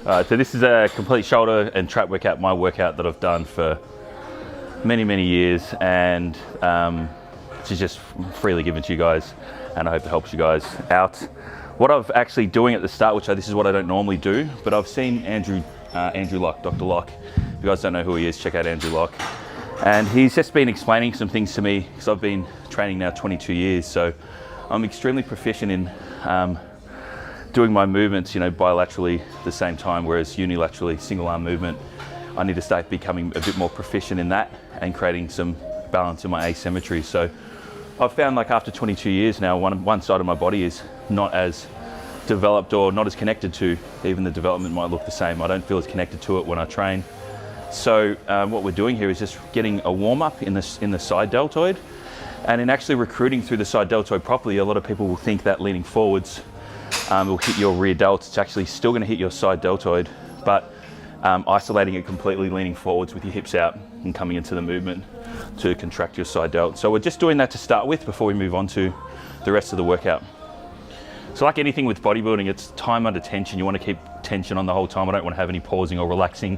So this is a complete shoulder and trap workout, my workout that I've done for many years, and it's just freely given to you guys, and I hope it helps you guys out. What I've actually doing at the start, which this is what I don't normally do, but I've seen Andrew Locke, Dr. Locke. If you guys don't know who he is, check out Andrew Locke. And he's just been explaining some things to me, because I've been training now 22 years, so I'm extremely proficient in doing my movements, bilaterally at the same time, whereas unilaterally, single arm movement, I need to start becoming a bit more proficient in that and creating some balance in my asymmetry. So I've found, like, after 22 years now, one side of my body is not as developed or not as connected to, even the development might look the same. I don't feel as connected to it when I train. So what we're doing here is just getting a warm up in the side deltoid, and in actually recruiting through the side deltoid properly. A lot of people will think that leaning forwards will hit your rear delt. It's actually still going to hit your side deltoid, but isolating it completely, leaning forwards with your hips out and coming into the movement to contract your side delt. So we're just doing that to start with before we move on to the rest of the workout. So like anything with bodybuilding, it's time under tension. You want to keep tension on the whole time. I don't want to have any pausing or relaxing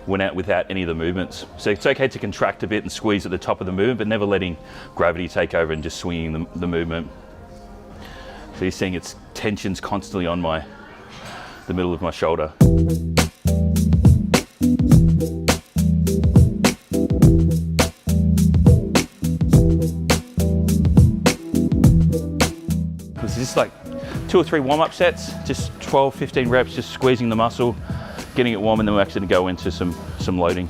without any of the movements. So it's okay to contract a bit and squeeze at the top of the movement, but never letting gravity take over and just swinging the movement. So you're seeing it's tension's constantly on the middle of my shoulder. This is just like 2 or 3 warm-up sets, just 12, 15 reps, just squeezing the muscle, getting it warm, and then we're actually going to go into some loading.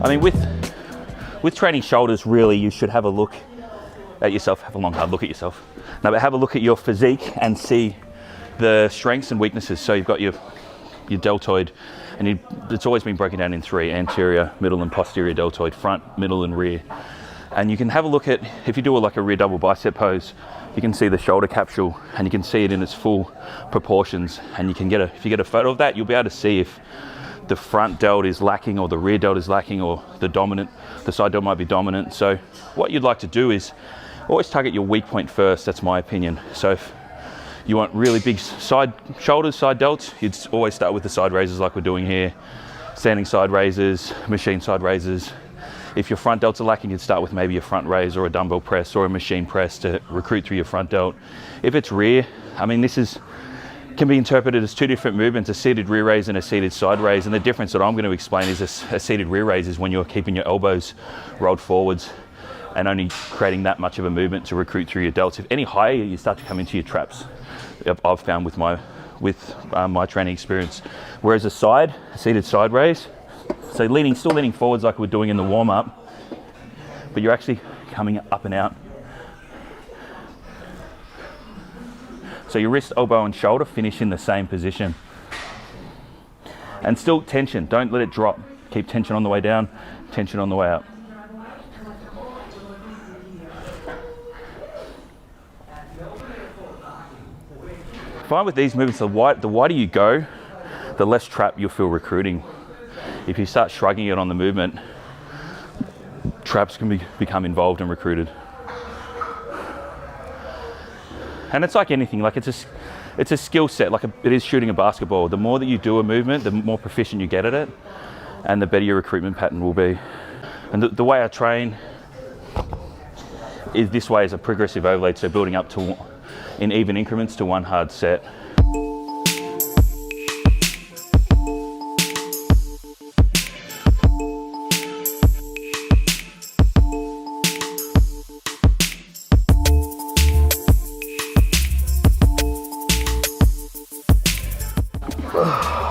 I mean, with training shoulders, really, you should have a look at yourself, have a long, hard look at yourself. No, but have a look at your physique and see the strengths and weaknesses. So you've got your deltoid, and it's always been broken down in 3: anterior, middle, and posterior deltoid, front, middle, and rear. And you can have a look at, if you do like a rear double bicep pose, you can see the shoulder capsule, and you can see it in its full proportions. And you can if you get a photo of that, you'll be able to see if the front delt is lacking or the rear delt is lacking, or the side delt might be dominant. So what you'd like to do is always target your weak point first. That's my opinion. So if you want really big side shoulders, side delts, you'd always start with the side raises like we're doing here. Standing side raises, machine side raises. If your front delts are lacking, you'd start with maybe a front raise or a dumbbell press or a machine press to recruit through your front delt. If it's rear, I mean, this can be interpreted as 2 different movements, a seated rear raise and a seated side raise. And the difference that I'm going to explain is a seated rear raise is when you're keeping your elbows rolled forwards and only creating that much of a movement to recruit through your delts. If any higher, you start to come into your traps, I've found with my training experience. Whereas a seated side raise, so still leaning forwards like we're doing in the warm-up, but you're actually coming up and out. So your wrist, elbow, and shoulder finish in the same position. And still tension, don't let it drop. Keep tension on the way down, tension on the way up. Find with these movements, the wider you go, the less trap you'll feel recruiting. If you start shrugging it on the movement, traps can become involved and recruited. And it's like anything, like it's a skill set, like it is shooting a basketball. The more that you do a movement, the more proficient you get at it, and the better your recruitment pattern will be. And the way I train is this way, as a progressive overload, so building up to in even increments to 1 hard set.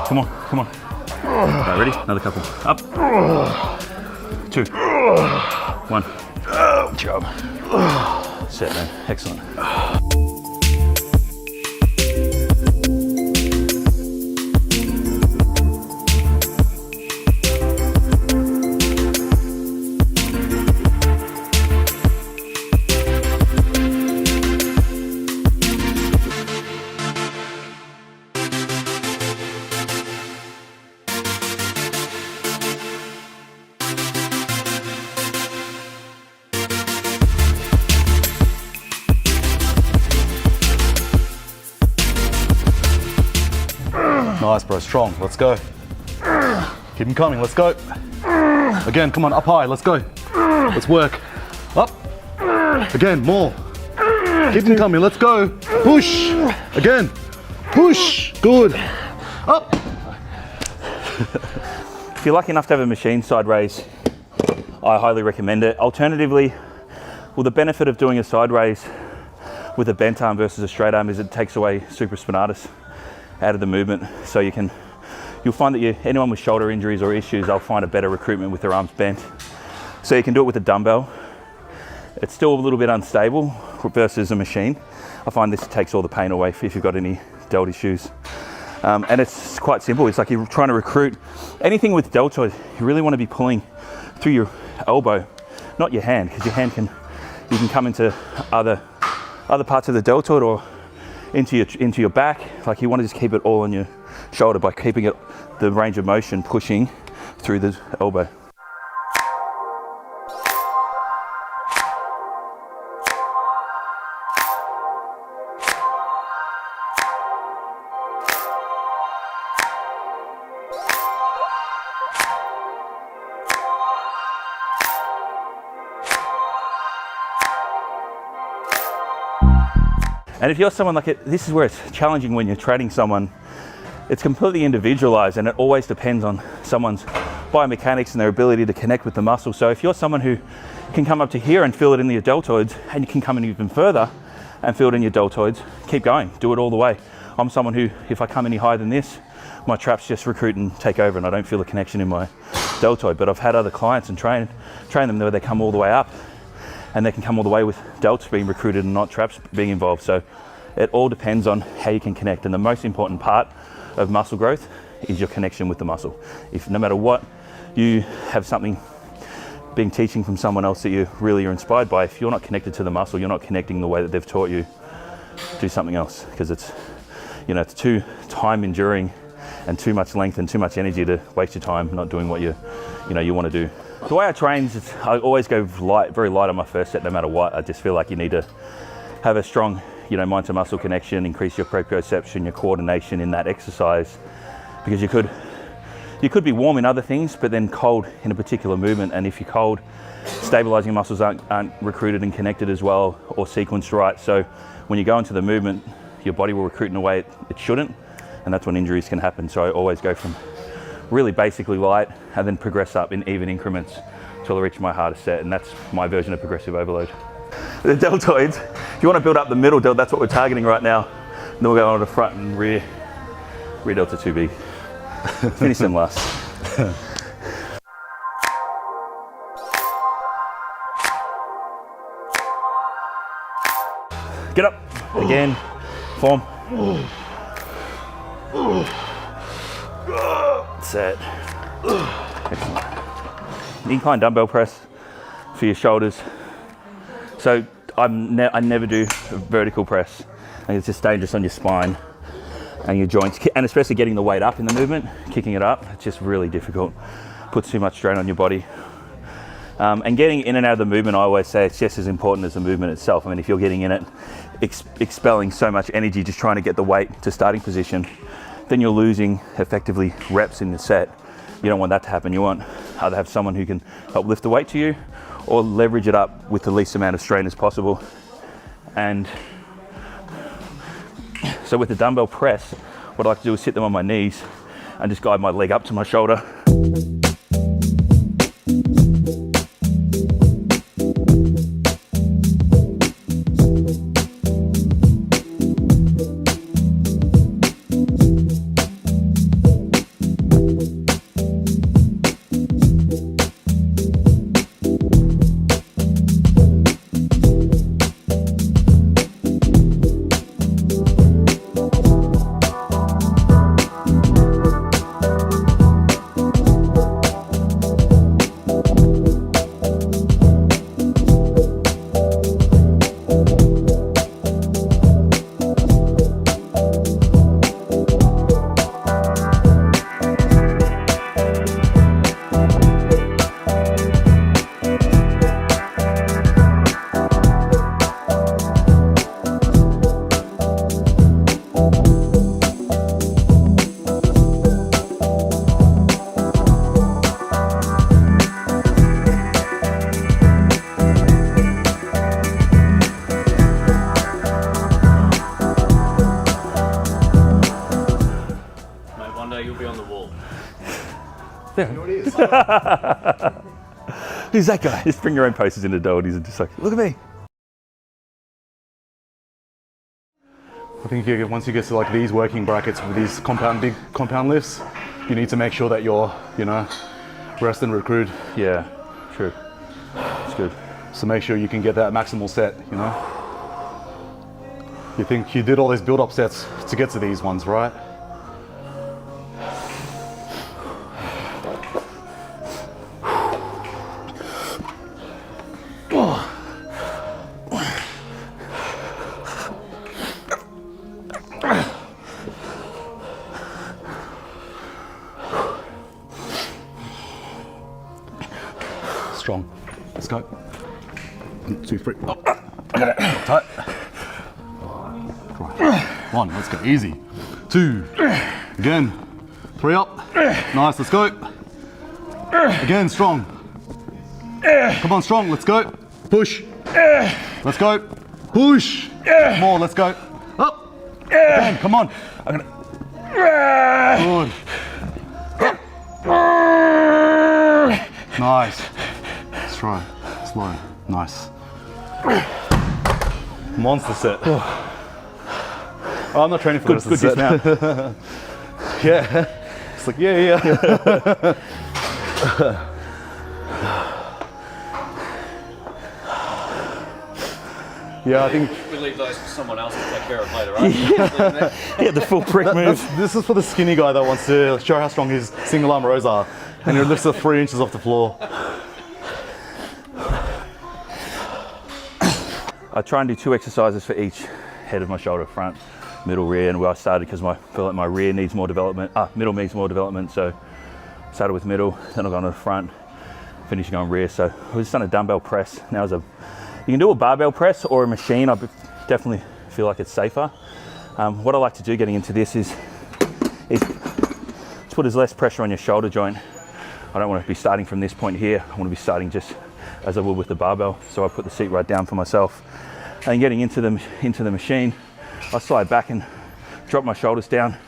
Come on. Right, ready? Another couple. Up. 2. 1. Good job. Set, man. Excellent. Nice, bro, strong, let's go. Keep them coming, let's go. Again, come on, up high, let's go. Let's work. Up. Again, more. Keep them coming, let's go. Push. Again. Push. Good. Up. If you're lucky enough to have a machine side raise, I highly recommend it. Alternatively, well, the benefit of doing a side raise with a bent arm versus a straight arm is it takes away supraspinatus out of the movement. So you'll find that anyone with shoulder injuries or issues, they'll find a better recruitment with their arms bent. So you can do it with a dumbbell. It's still a little bit unstable versus a machine. I find this takes all the pain away if you've got any delt issues. And it's quite simple. It's like you're trying to recruit anything with deltoid. You really want to be pulling through your elbow, not your hand, because your hand you can come into other parts of the deltoid or into your back. Like you want to just keep it all on your shoulder by keeping it the range of motion pushing through the elbow. And if you're someone like it, this is where it's challenging when you're training someone. It's completely individualized and it always depends on someone's biomechanics and their ability to connect with the muscle. So if you're someone who can come up to here and feel it in your deltoids, and you can come in even further and feel it in your deltoids, keep going, do it all the way. I'm someone who, if I come any higher than this, my traps just recruit and take over and I don't feel a connection in my deltoid. But I've had other clients and train them where they come all the way up and they can come all the way with delts being recruited and not traps being involved. So it all depends on how you can connect. And the most important part of muscle growth is your connection with the muscle. If no matter what, you have something being teaching from someone else that you really are inspired by, if you're not connected to the muscle, you're not connecting the way that they've taught you, do something else, because it's too time enduring and too much length and too much energy to waste your time not doing what you want to do. The way I train is I always go very light on my first set no matter what. I just feel like you need to have a strong mind to muscle connection, increase your proprioception, your coordination in that exercise, because you could be warm in other things but then cold in a particular movement, and if you're cold, stabilizing muscles aren't recruited and connected as well or sequenced right. So when you go into the movement, your body will recruit in a way it shouldn't, and that's when injuries can happen. So I always go from really basically light and then progress up in even increments until I reach my hardest set, and that's my version of progressive overload. The deltoids, if you want to build up the middle delt, that's what we're targeting right now. And then we'll go on to the front and rear delts are too big. Finish them last. Get up, again, form. Set. Excellent. Incline dumbbell press for your shoulders. So I never do a vertical press. I think it's just dangerous on your spine and your joints, and especially getting the weight up in the movement, kicking it up, it's just really difficult. Puts too much strain on your body. And getting in and out of the movement, I always say it's just as important as the movement itself. I mean, if you're getting in it, expelling so much energy just trying to get the weight to starting position, then you're losing effectively reps in the set. You don't want that to happen. You want either have someone who can help lift the weight to you or leverage it up with the least amount of strain as possible. And so with the dumbbell press, what I like to do is sit them on my knees and just guide my leg up to my shoulder. You know what it is? Who's that guy? Just bring your own posters into Doherty's and just like, look at me. I think once you get to like these working brackets with these big compound lifts, you need to make sure that you're, you know, rest and recruit. Yeah, true. It's good. So make sure you can get that maximal set, you know. You think you did all these build-up sets to get to these ones, right? Strong. Let's go. 1, 2, 3. Oh, I got it. Tight. Right. 1, let's go. Easy. 2. Again. 3 up. Nice, let's go. Again, strong. Come on, strong, let's go. Push. Let's go. Push. More, let's go. Up. Again, come on. I'm gonna... Good. Nice. Let's try. Slow. Nice. Monster set. Oh, I'm not training for this. Good dismount. Yeah. It's like, yeah. Yeah, I think we leave those for someone else to take care of later, right? Yeah, the full prick move. this is for the skinny guy that wants to show how strong his single arm rows are, and he lifts it 3 inches off the floor. I try and do 2 exercises for each head of my shoulder, front, middle, rear, and where I started because I feel like my rear needs more development, middle needs more development, so started with middle, then I've gone to the front, finishing on rear. So I've just done a dumbbell press. Now you can do a barbell press or a machine. I definitely feel like it's safer. What I like to do getting into this is to put as less pressure on your shoulder joint. I don't want to be starting from this point here. I want to be starting just as I would with the barbell. So I put the seat right down for myself. And getting into the machine, I slide back and drop my shoulders down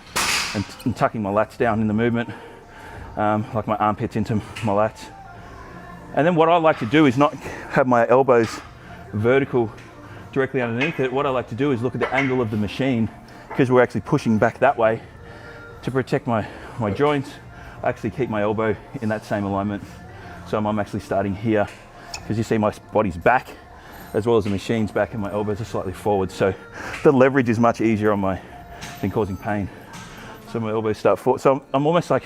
and tucking my lats down in the movement, like my armpits into my lats. And then what I like to do is not have my elbows vertical directly underneath it. What I like to do is look at the angle of the machine, because we're actually pushing back that way to protect my joints. I actually keep my elbow in that same alignment. So I'm actually starting here, because you see my body's back as well as the machine's back and my elbows are slightly forward. So the leverage is much easier on than causing pain. So my elbows start forward. So I'm almost like,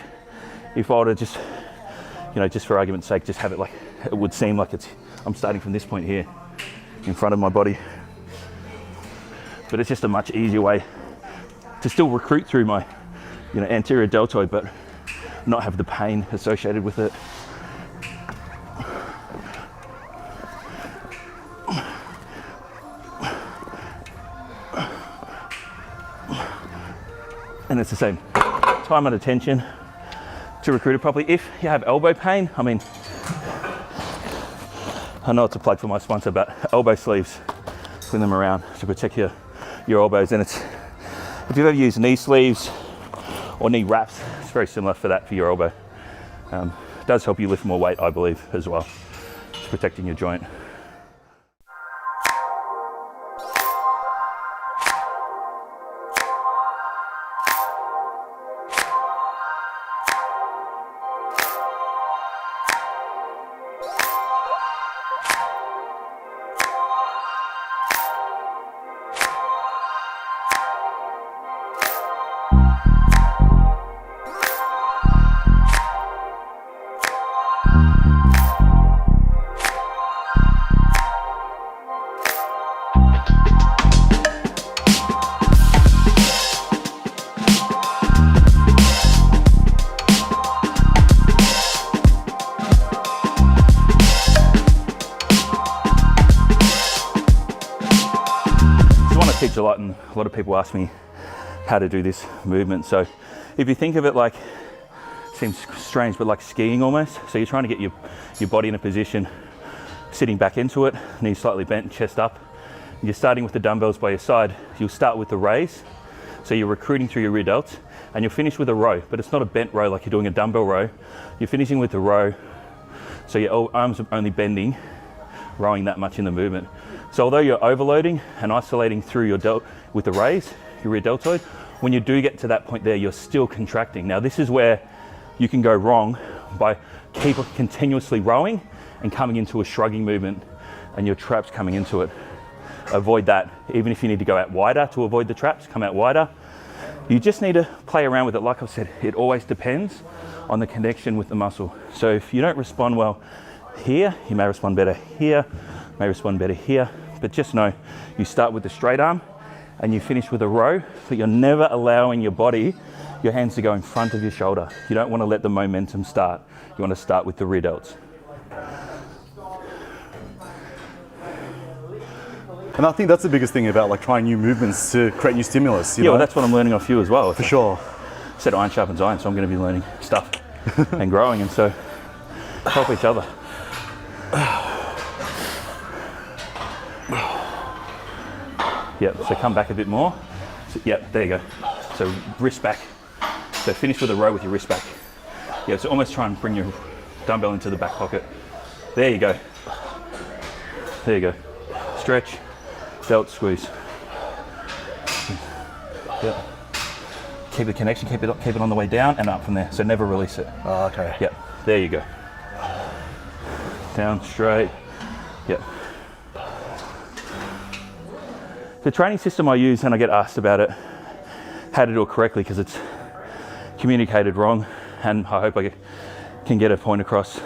if I were to just, just for argument's sake, just have it like, it would seem like I'm starting from this point here in front of my body. But it's just a much easier way to still recruit through my, anterior deltoid, but not have the pain associated with it. And it's the same time and attention to recruit it properly. If you have elbow pain, I know it's a plug for my sponsor, but elbow sleeves, swing them around to protect your elbows. And if you've ever used knee sleeves or knee wraps, it's very similar for that for your elbow. It does help you lift more weight, I believe, as well, protecting your joint. Teach a lot, and a lot of people ask me how to do this movement. So if you think of it like, seems strange, but like skiing almost. So you're trying to get your body in a position, sitting back into it, knees slightly bent, chest up. You're starting with the dumbbells by your side. You'll start with the raise, So you're recruiting through your rear delts, and you'll finish with a row, but it's not a bent row like you're doing a dumbbell row. You're finishing with the row, so your arms are only bending, rowing that much in the movement. So although you're overloading and isolating through your delt with the raise, your rear deltoid, when you do get to that point there, you're still contracting. Now this is where you can go wrong by continuously rowing and coming into a shrugging movement and your traps coming into it. Avoid that. Even if you need to go out wider to avoid the traps, come out wider. You just need to play around with it. Like I've said, it always depends on the connection with the muscle. So if you don't respond well here, you may respond better here, may respond better here, but just know you start with the straight arm and you finish with a row, but you're never allowing your body, your hands to go in front of your shoulder. You don't want to let the momentum start. You want to start with the rear delts. And I think that's the biggest thing about like trying new movements to create new stimulus. You know? Well, that's what I'm learning off you as well. For sure. Said iron sharpens iron, so I'm going to be learning stuff and growing, and so help each other. Yep, so come back a bit more. So, yep, there you go. So wrist back. So finish with a row with your wrist back. Yeah, so almost try and bring your dumbbell into the back pocket. There you go. There you go. Stretch, delt, squeeze. Yep. Keep the connection, keep it on the way down and up from there. So never release it. Oh, okay. Yep, there you go. Down, straight. Yep. The training system I use, and I get asked about it, how to do it correctly because it's communicated wrong, and I hope I can get a point across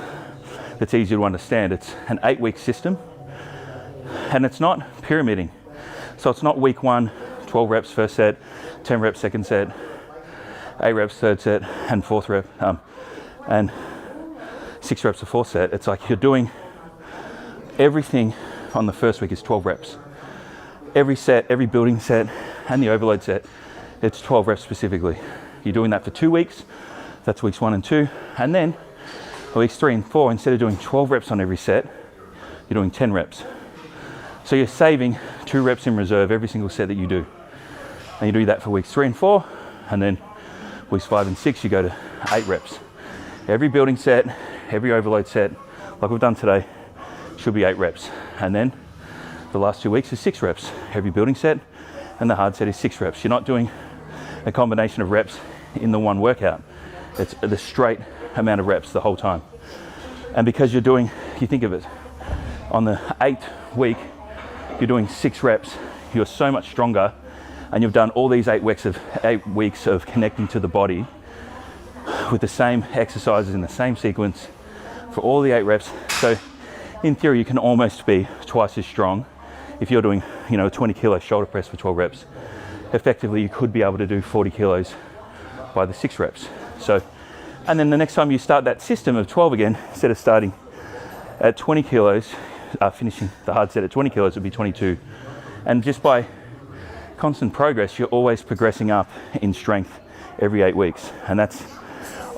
that's easy to understand. It's an 8-week system, and it's not pyramiding. So it's not week 1, 12 reps first set, 10 reps second set, 8 reps third set, and 4th rep, and 6 reps the 4th set. It's like you're doing everything on the first week is 12 reps. Every set, every building set, and the overload set, it's 12 reps specifically. You're doing that for 2 weeks. That's weeks 1 and 2. And then weeks 3 and 4, instead of doing 12 reps on every set, you're doing 10 reps. So you're saving 2 reps in reserve every single set that you do. And you do that for weeks 3 and 4, and then weeks 5 and 6, you go to 8 reps. Every building set, every overload set, like we've done today, should be 8 reps. And then the last 2 weeks is 6 reps. Every building set and the hard set is 6 reps. You're not doing a combination of reps in the one workout. It's the straight amount of reps the whole time. And because you're doing, you think of it, on the 8th week, you're doing 6 reps, you're so much stronger, and you've done all these 8 weeks of connecting to the body with the same exercises in the same sequence for all the 8 reps. So in theory, you can almost be twice as strong if you're doing, a 20 kilo shoulder press for 12 reps. Effectively, you could be able to do 40 kilos by the 6 reps. So, and then the next time you start that system of 12 again, instead of starting at 20 kilos, finishing the hard set at 20 kilos, it would be 22. And just by constant progress, you're always progressing up in strength every 8 weeks. And that's,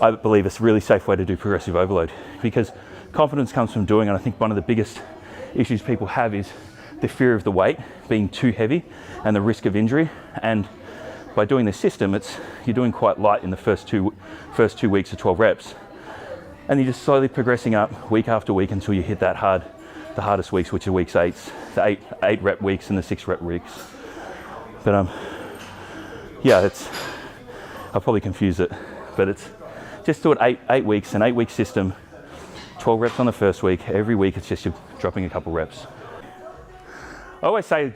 I believe, a really safe way to do progressive overload, because confidence comes from doing, and I think one of the biggest issues people have is the fear of the weight being too heavy and the risk of injury. And by doing this system, you're doing quite light in the first two weeks of 12 reps, and you're just slowly progressing up week after week until you hit the hardest weeks, which are weeks 8, the 8 rep weeks and the 6 rep weeks. But yeah, I'll probably confuse it, but it's just do it 8 weeks, an 8-week system, 12 reps on the first week. Every week it's just you're dropping a couple reps. I always say,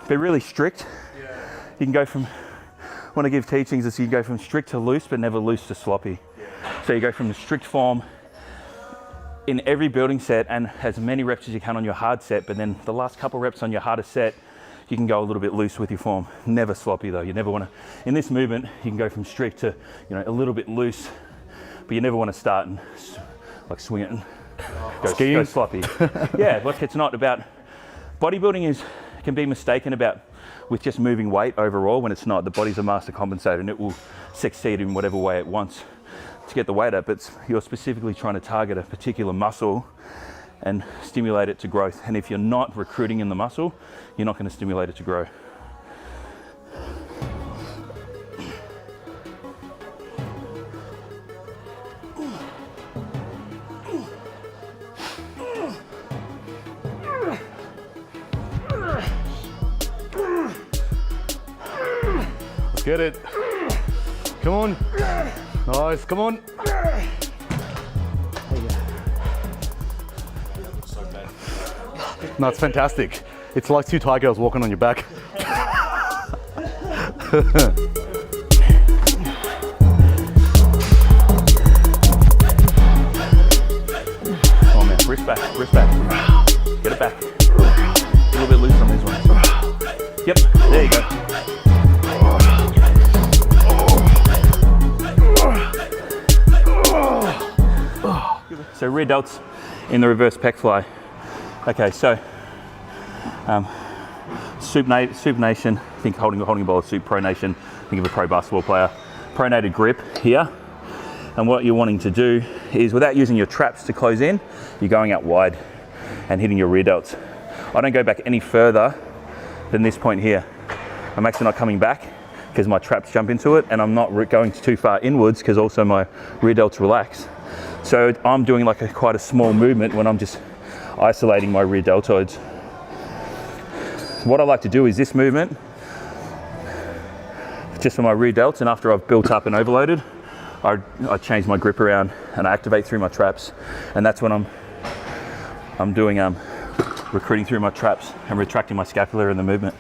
be really strict. You can go from, when I give teachings, you can go from strict to loose, but never loose to sloppy. So you go from the strict form in every building set and as many reps as you can on your hard set, but then the last couple reps on your hardest set, you can go a little bit loose with your form. Never sloppy though. You never want to, in this movement, you can go from strict to, a little bit loose, but you never want to start and like swing it and go sloppy. Yeah, like it's not about, bodybuilding can be mistaken with just moving weight overall, when it's not. The body's a master compensator and it will succeed in whatever way it wants to get the weight up. But you're specifically trying to target a particular muscle and stimulate it to growth. And if you're not recruiting in the muscle, you're not going to stimulate it to grow. Get it. Come on. Nice, come on. No, it's fantastic. It's like two Thai girls walking on your back. Oh man, wrist back, wrist back. Get it back. A little bit loose on these ones. Yep, there you go. So rear delts in the reverse pec fly. Okay, so Soup Nation, think holding a ball of soup, Pro Nation, think of a pro basketball player. Pronated grip here. And what you're wanting to do is, without using your traps to close in, you're going out wide and hitting your rear delts. I don't go back any further than this point here. I'm actually not coming back because my traps jump into it, and I'm not going too far inwards because also my rear delts relax. So I'm doing like quite a small movement when I'm just isolating my rear deltoids. What I like to do is this movement, just for my rear delts, and after I've built up and overloaded, I change my grip around and I activate through my traps, and that's when I'm doing recruiting through my traps and retracting my scapula in the movement.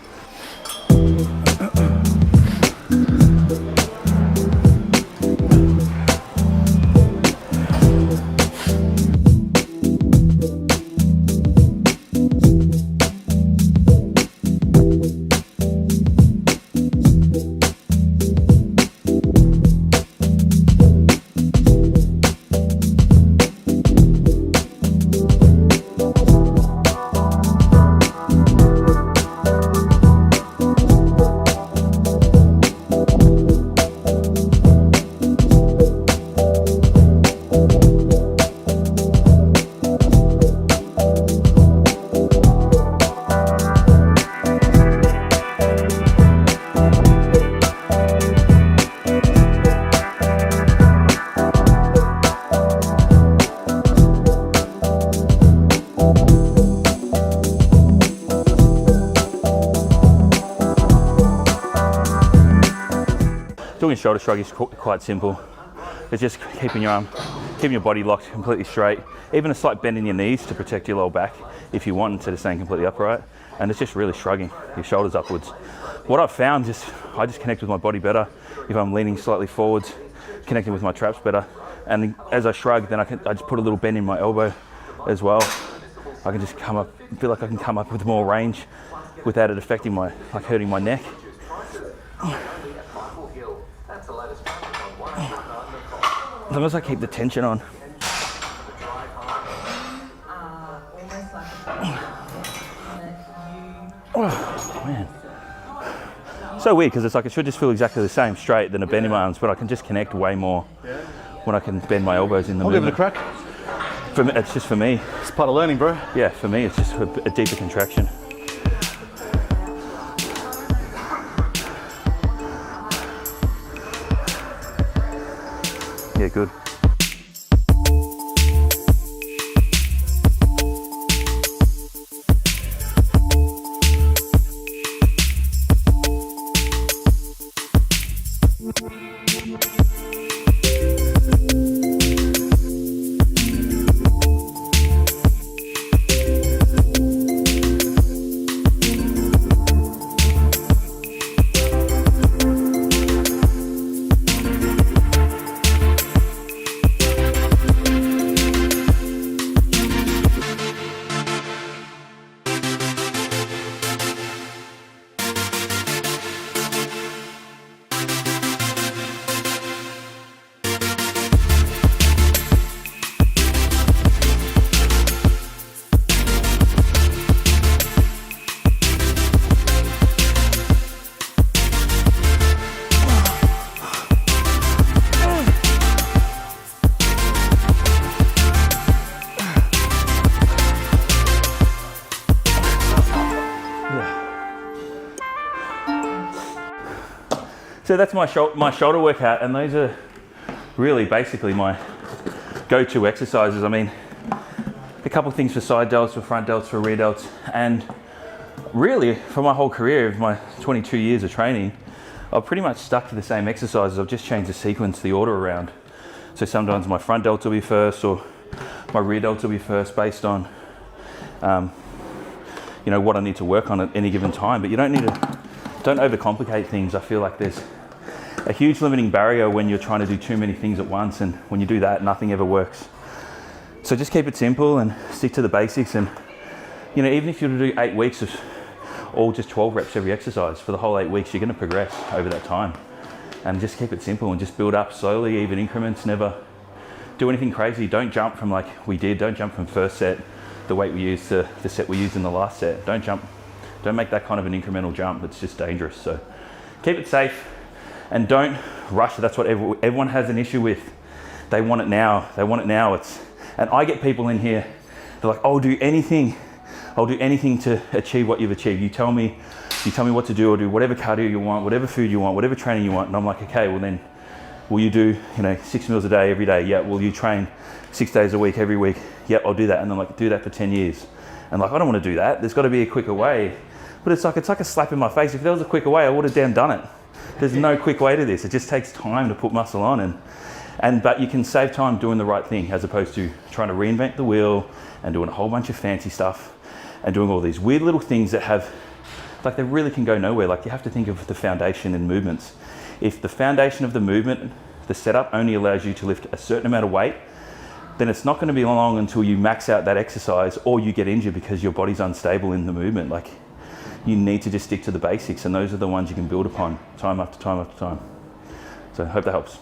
Doing a shoulder shrug is quite simple. It's just keeping your body locked completely straight. Even a slight bend in your knees to protect your lower back if you want, instead of staying completely upright. And it's just really shrugging your shoulders upwards. What I've found is I just connect with my body better if I'm leaning slightly forwards, connecting with my traps better. And as I shrug, then I just put a little bend in my elbow as well. I can just come up, feel like I can come up with more range without it affecting hurting my neck. As long as I keep the tension on. Oh, man. So weird, because it's like it should just feel exactly the same straight than a bend in my arms, but I can just connect way more when I can bend my elbows in the movement. I'll give it a crack. For me, it's just for me. It's part of learning, bro. Yeah, for me, it's just a deeper contraction. Yeah, good. So that's my shoulder workout, and those are really basically my go-to exercises. I mean, a couple of things for side delts, for front delts, for rear delts, and really for my whole career of my 22 years of training, I've pretty much stuck to the same exercises. I've just changed the sequence, the order around. So sometimes my front delts will be first, or my rear delts will be first, based on you know, what I need to work on at any given time. But you don't overcomplicate things. I feel like there's a huge limiting barrier when you're trying to do too many things at once, and when you do that, nothing ever works. So just keep it simple and stick to the basics. And you know, even if you were to do 8 weeks of all just 12 reps every exercise for the whole 8 weeks, you're going to progress over that time. And just keep it simple and just build up slowly, even increments. Never do anything crazy. Don't jump from, like we did, don't jump from first set, the weight we used, to the set we used in the last set. Don't make that kind of an incremental jump. It's just dangerous. So keep it safe and don't rush. That's what everyone has an issue with. They want it now. And I get people in here, they're like, I'll do anything to achieve what you've achieved. You tell me what to do. I'll do whatever cardio you want, whatever food you want, whatever training you want. And I'm like, okay, well then, will you do, you know, 6 meals a day every day? Yeah. Will you train 6 days a week every week? Yep, I'll do that. And I'm like, do that for 10 years. And like, I don't want to do that. There's got to be a quicker way. But it's like a slap in my face. If there was a quicker way, I would have done it. There's no quick way to this. It just takes time to put muscle on, but you can save time doing the right thing, as opposed to trying to reinvent the wheel and doing a whole bunch of fancy stuff and doing all these weird little things that have, like, they really can go nowhere. Like, you have to think of the foundation in movements. If the foundation of the movement, the setup, only allows you to lift a certain amount of weight, then it's not going to be long until you max out that exercise or you get injured because your body's unstable in the movement. Like, you need to just stick to the basics, and those are the ones you can build upon time after time after time. So I hope that helps.